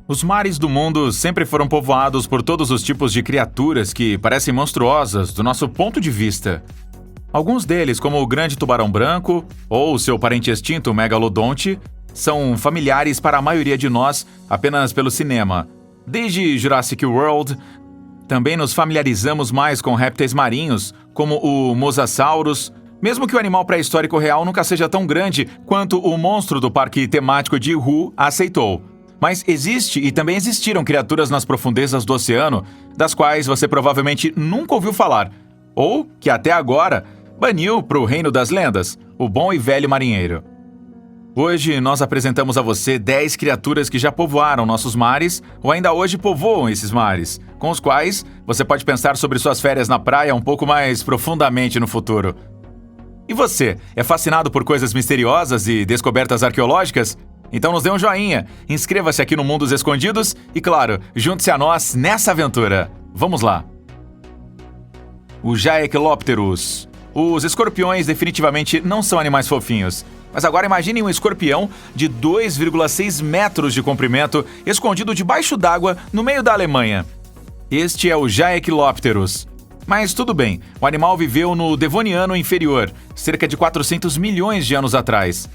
Os mares do mundo sempre foram povoados por todos os tipos de criaturas que parecem monstruosas do nosso ponto de vista. Alguns deles, como o grande tubarão branco ou seu parente extinto o megalodonte, são familiares para a maioria de nós apenas pelo cinema. Desde Jurassic World, também nos familiarizamos mais com répteis marinhos, como o Mosasaurus, mesmo que o animal pré-histórico real nunca seja tão grande quanto o monstro do parque temático de Who aceitou. Mas existe e também existiram criaturas nas profundezas do oceano, das quais você provavelmente nunca ouviu falar, ou que até agora baniu para o reino das lendas, o bom e velho marinheiro. Hoje nós apresentamos a você 10 criaturas que já povoaram nossos mares ou ainda hoje povoam esses mares, com os quais você pode pensar sobre suas férias na praia um pouco mais profundamente no futuro. E você, é fascinado por coisas misteriosas e descobertas arqueológicas? Então nos dê um joinha, inscreva-se aqui no Mundos Escondidos e, claro, junte-se a nós nessa aventura. Vamos lá! O Jaekelopterus. Os escorpiões definitivamente não são animais fofinhos. Mas agora imagine um escorpião de 2,6 metros de comprimento escondido debaixo d'água no meio da Alemanha. Este é o Jaekelopterus. Mas tudo bem, o animal viveu no Devoniano inferior, cerca de 400 milhões de anos atrás.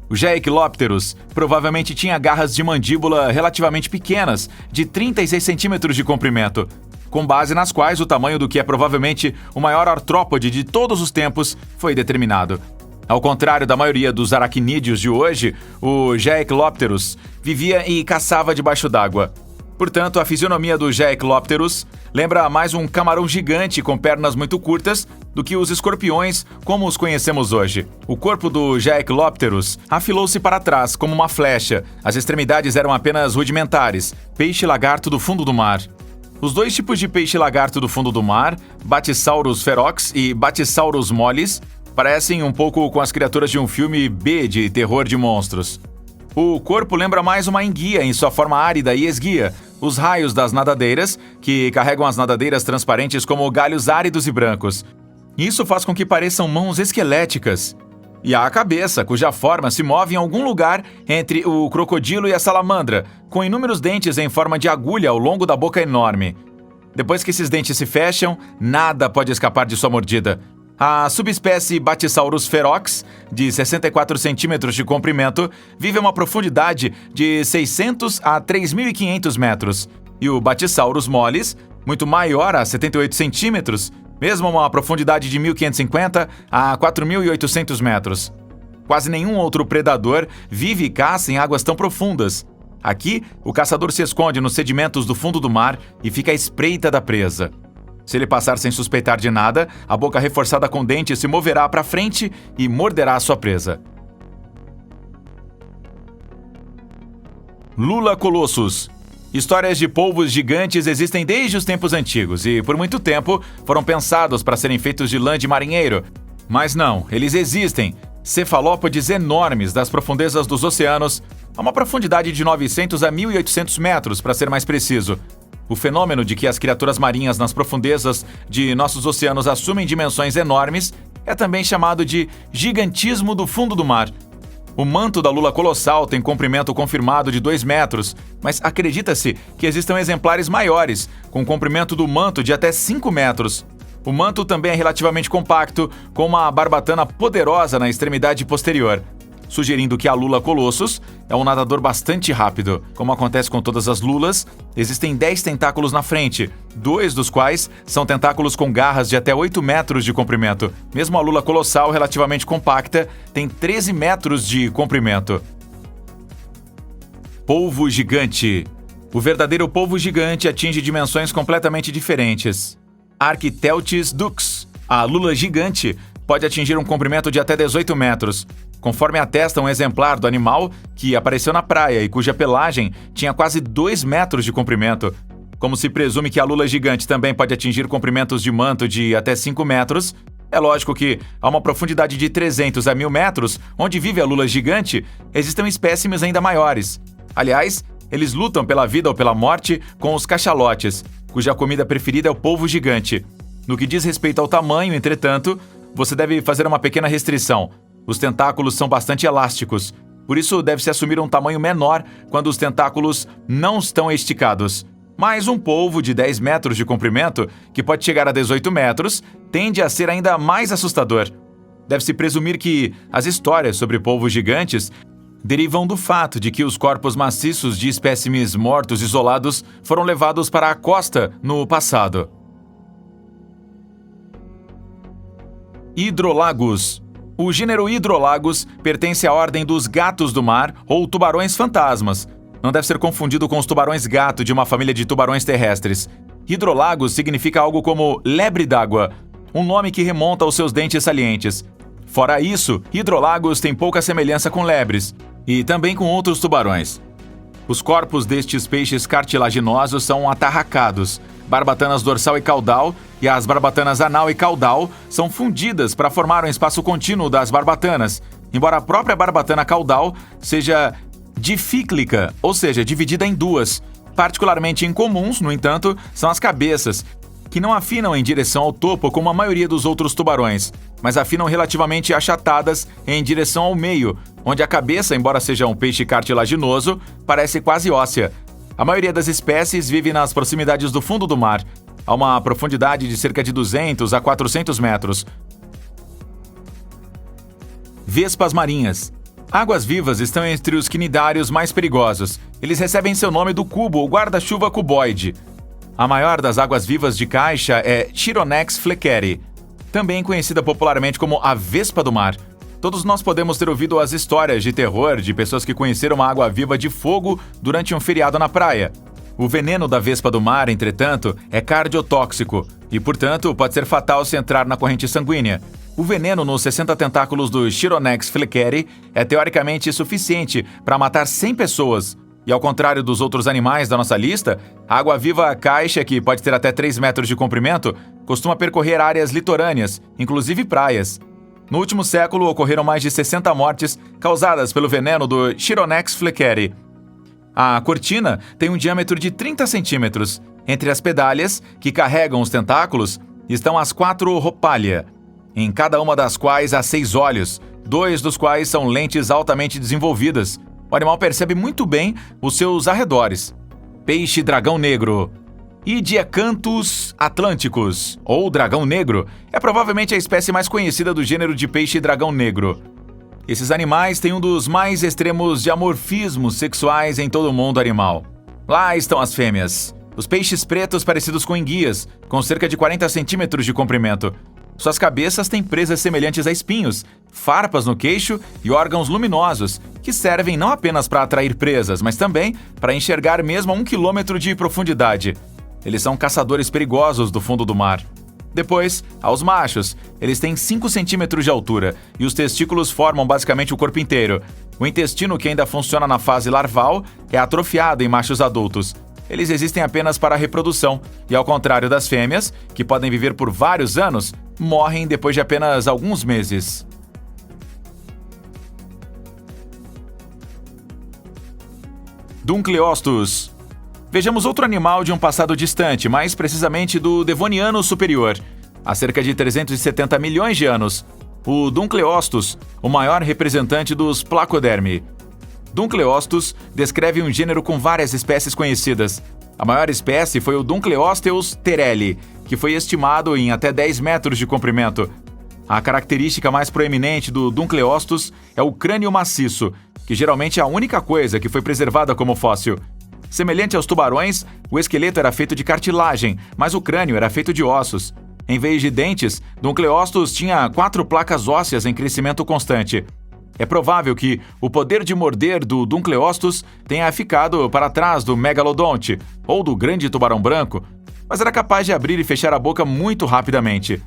O Jaekelopterus provavelmente tinha garras de mandíbula relativamente pequenas, de 36 centímetros de comprimento, com base nas quais o tamanho do que é provavelmente o maior artrópode de todos os tempos foi determinado. Ao contrário da maioria dos aracnídeos de hoje, o Jaekelopterus vivia e caçava debaixo d'água. Portanto, a fisionomia do Jaekelopterus lembra mais um camarão gigante com pernas muito curtas do que os escorpiões como os conhecemos hoje. O corpo do Jaekelopterus afilou-se para trás como uma flecha. As extremidades eram apenas rudimentares, peixe-lagarto do fundo do mar. Os dois tipos de peixe-lagarto do fundo do mar, Batissaurus ferox e Batissaurus mollis, parecem um pouco com as criaturas de um filme B de terror de monstros. O corpo lembra mais uma enguia em sua forma árida e esguia, os raios das nadadeiras, que carregam as nadadeiras transparentes como galhos áridos e brancos. Isso faz com que pareçam mãos esqueléticas. E há a cabeça, cuja forma se move em algum lugar entre o crocodilo e a salamandra, com inúmeros dentes em forma de agulha ao longo da boca enorme. Depois que esses dentes se fecham, nada pode escapar de sua mordida. A subespécie Batissaurus ferox, de 64 centímetros de comprimento, vive a uma profundidade de 600 a 3.500 metros. E o Batissaurus mollis, muito maior, a 78 centímetros, mesmo a uma profundidade de 1.550 a 4.800 metros. Quase nenhum outro predador vive e caça em águas tão profundas. Aqui, o caçador se esconde nos sedimentos do fundo do mar e fica à espreita da presa. Se ele passar sem suspeitar de nada, a boca reforçada com dentes se moverá para frente e morderá a sua presa. Lula Colossus. Histórias de polvos gigantes existem desde os tempos antigos e, por muito tempo, foram pensados para serem feitos de lã de marinheiro. Mas não, eles existem. Cefalópodes enormes das profundezas dos oceanos, a uma profundidade de 900 a 1.800 metros, para ser mais preciso. O fenômeno de que as criaturas marinhas nas profundezas de nossos oceanos assumem dimensões enormes é também chamado de gigantismo do fundo do mar. O manto da lula colossal tem comprimento confirmado de 2 metros, mas acredita-se que existam exemplares maiores, com comprimento do manto de até 5 metros. O manto também é relativamente compacto, com uma barbatana poderosa na extremidade posterior, sugerindo que a lula colossus é um nadador bastante rápido. Como acontece com todas as lulas, existem 10 tentáculos na frente, 2 dos quais são tentáculos com garras de até 8 metros de comprimento. Mesmo a lula colossal, relativamente compacta, tem 13 metros de comprimento. Polvo gigante. O verdadeiro polvo gigante atinge dimensões completamente diferentes. Architeuthis dux, a lula gigante, pode atingir um comprimento de até 18 metros. Conforme atesta um exemplar do animal que apareceu na praia e cuja pelagem tinha quase 2 metros de comprimento. Como se presume que a lula gigante também pode atingir comprimentos de manto de até 5 metros, é lógico que, a uma profundidade de 300 a 1.000 metros, onde vive a lula gigante, existem espécimes ainda maiores. Aliás, eles lutam pela vida ou pela morte com os cachalotes, cuja comida preferida é o polvo gigante. No que diz respeito ao tamanho, entretanto, você deve fazer uma pequena restrição. Os tentáculos são bastante elásticos. Por isso, deve-se assumir um tamanho menor quando os tentáculos não estão esticados. Mas um polvo de 10 metros de comprimento, que pode chegar a 18 metros, tende a ser ainda mais assustador. Deve-se presumir que as histórias sobre polvos gigantes derivam do fato de que os corpos maciços de espécimes mortos isolados foram levados para a costa no passado. Hidrolagos. O gênero Hidrolagos pertence à ordem dos gatos do mar ou tubarões fantasmas. Não deve ser confundido com os tubarões-gato de uma família de tubarões terrestres. Hidrolagos significa algo como lebre d'água, um nome que remonta aos seus dentes salientes. Fora isso, hidrolagos têm pouca semelhança com lebres e também com outros tubarões. Os corpos destes peixes cartilaginosos são atarracados. Barbatanas dorsal e caudal e as barbatanas anal e caudal são fundidas para formar um espaço contínuo das barbatanas, embora a própria barbatana caudal seja difíclica, ou seja, dividida em duas. Particularmente incomuns, no entanto, são as cabeças, que não afinam em direção ao topo como a maioria dos outros tubarões, mas afinam relativamente achatadas em direção ao meio, onde a cabeça, embora seja um peixe cartilaginoso, parece quase óssea. A maioria das espécies vive nas proximidades do fundo do mar, a uma profundidade de cerca de 200 a 400 metros. Vespas marinhas. Águas-vivas estão entre os quinidários mais perigosos. Eles recebem seu nome do cubo ou guarda-chuva cuboide. A maior das águas-vivas de caixa é Chironex fleckeri, também conhecida popularmente como a vespa do mar. Todos nós podemos ter ouvido as histórias de terror de pessoas que conheceram uma água-viva de fogo durante um feriado na praia. O veneno da vespa do mar, entretanto, é cardiotóxico e, portanto, pode ser fatal se entrar na corrente sanguínea. O veneno nos 60 tentáculos do Chironex fleckeri é teoricamente suficiente para matar 100 pessoas. E ao contrário dos outros animais da nossa lista, a água-viva caixa, que pode ter até 3 metros de comprimento, costuma percorrer áreas litorâneas, inclusive praias. No último século, ocorreram mais de 60 mortes causadas pelo veneno do Chironex fleckeri. A cortina tem um diâmetro de 30 centímetros. Entre as pedalhas, que carregam os tentáculos, estão as 4 rhopallia, em cada uma das quais há 6 olhos, 2 dos quais são lentes altamente desenvolvidas. O animal percebe muito bem os seus arredores. Peixe-dragão negro. Idiecanthus atlânticos, ou dragão negro, é provavelmente a espécie mais conhecida do gênero de peixe-dragão negro. Esses animais têm um dos mais extremos dimorfismos sexuais em todo o mundo animal. Lá estão as fêmeas. Os peixes pretos parecidos com enguias, com cerca de 40 centímetros de comprimento. Suas cabeças têm presas semelhantes a espinhos, farpas no queixo e órgãos luminosos, que servem não apenas para atrair presas, mas também para enxergar mesmo a 1 quilômetro de profundidade. Eles são caçadores perigosos do fundo do mar. Depois, aos machos, eles têm 5 centímetros de altura e os testículos formam basicamente o corpo inteiro. O intestino, que ainda funciona na fase larval, é atrofiado em machos adultos. Eles existem apenas para a reprodução e, ao contrário das fêmeas, que podem viver por vários anos, morrem depois de apenas alguns meses. Dunkleostus. Vejamos outro animal de um passado distante, mais precisamente do Devoniano Superior, há cerca de 370 milhões de anos. O Dunkleostus, o maior representante dos Placodermi. Dunkleostus descreve um gênero com várias espécies conhecidas. A maior espécie foi o Dunkleosteus tereli, que foi estimado em até 10 metros de comprimento. A característica mais proeminente do Dunkleostus é o crânio maciço, que geralmente é a única coisa que foi preservada como fóssil. Semelhante aos tubarões, o esqueleto era feito de cartilagem, mas o crânio era feito de ossos. Em vez de dentes, Dunkleostus tinha 4 placas ósseas em crescimento constante. É provável que o poder de morder do Dunkleostus tenha ficado para trás do megalodonte, ou do grande tubarão branco, mas era capaz de abrir e fechar a boca muito rapidamente.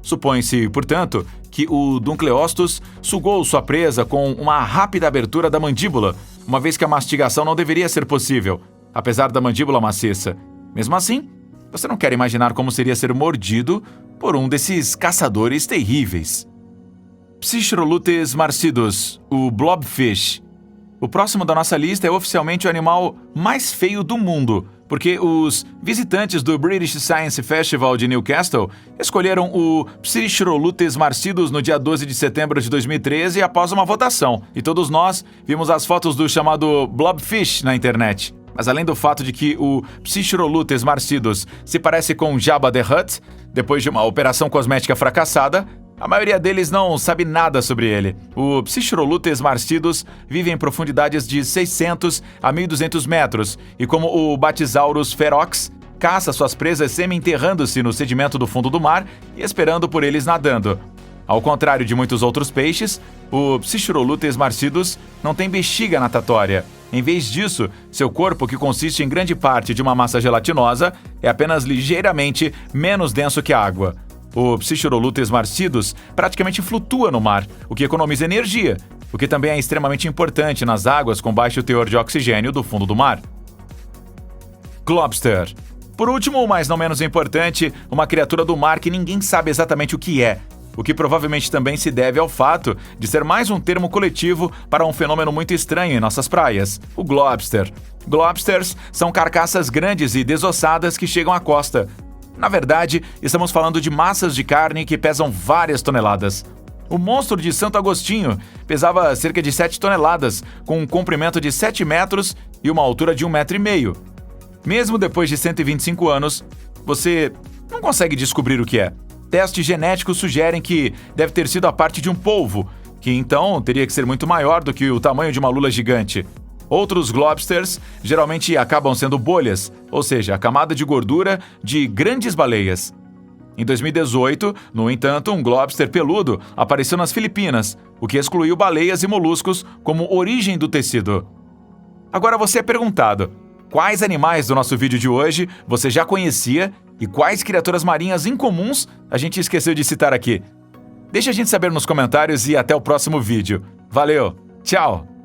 Supõe-se, portanto, que o Dunkleostus sugou sua presa com uma rápida abertura da mandíbula, uma vez que a mastigação não deveria ser possível, apesar da mandíbula maciça. Mesmo assim, você não quer imaginar como seria ser mordido por um desses caçadores terríveis. Psistrolutes marcidus, o blobfish. O próximo da nossa lista é oficialmente o animal mais feio do mundo, porque os visitantes do British Science Festival de Newcastle escolheram o Psistrolutes marcidus no dia 12 de setembro de 2013 após uma votação, e todos nós vimos as fotos do chamado blobfish na internet. Mas além do fato de que o Psistrolutes marcidus se parece com Jabba the Hutt, depois de uma operação cosmética fracassada, a maioria deles não sabe nada sobre ele. O Psistrolutes marcidus vive em profundidades de 600 a 1.200 metros e, como o Bathysaurus ferox, caça suas presas semi-enterrando-se no sedimento do fundo do mar e esperando por eles nadando. Ao contrário de muitos outros peixes, o Psistrolutes marcidus não tem bexiga natatória. Em vez disso, seu corpo, que consiste em grande parte de uma massa gelatinosa, é apenas ligeiramente menos denso que a água. O Psistrolutes marcidus praticamente flutua no mar, o que economiza energia, o que também é extremamente importante nas águas com baixo teor de oxigênio do fundo do mar. Globster. Por último, mas não menos importante, uma criatura do mar que ninguém sabe exatamente o que é, o que provavelmente também se deve ao fato de ser mais um termo coletivo para um fenômeno muito estranho em nossas praias, o globster. Globsters são carcaças grandes e desossadas que chegam à costa. Na verdade, estamos falando de massas de carne que pesam várias toneladas. O monstro de Santo Agostinho pesava cerca de 7 toneladas, com um comprimento de 7 metros e uma altura de 1,5 metro. Mesmo depois de 125 anos, você não consegue descobrir o que é. Testes genéticos sugerem que deve ter sido a parte de um polvo, que então teria que ser muito maior do que o tamanho de uma lula gigante. Outros globsters geralmente acabam sendo bolhas, ou seja, a camada de gordura de grandes baleias. Em 2018, no entanto, um globster peludo apareceu nas Filipinas, o que excluiu baleias e moluscos como origem do tecido. Agora você é perguntado: quais animais do nosso vídeo de hoje você já conhecia e quais criaturas marinhas incomuns a gente esqueceu de citar aqui? Deixa a gente saber nos comentários e até o próximo vídeo. Valeu, tchau!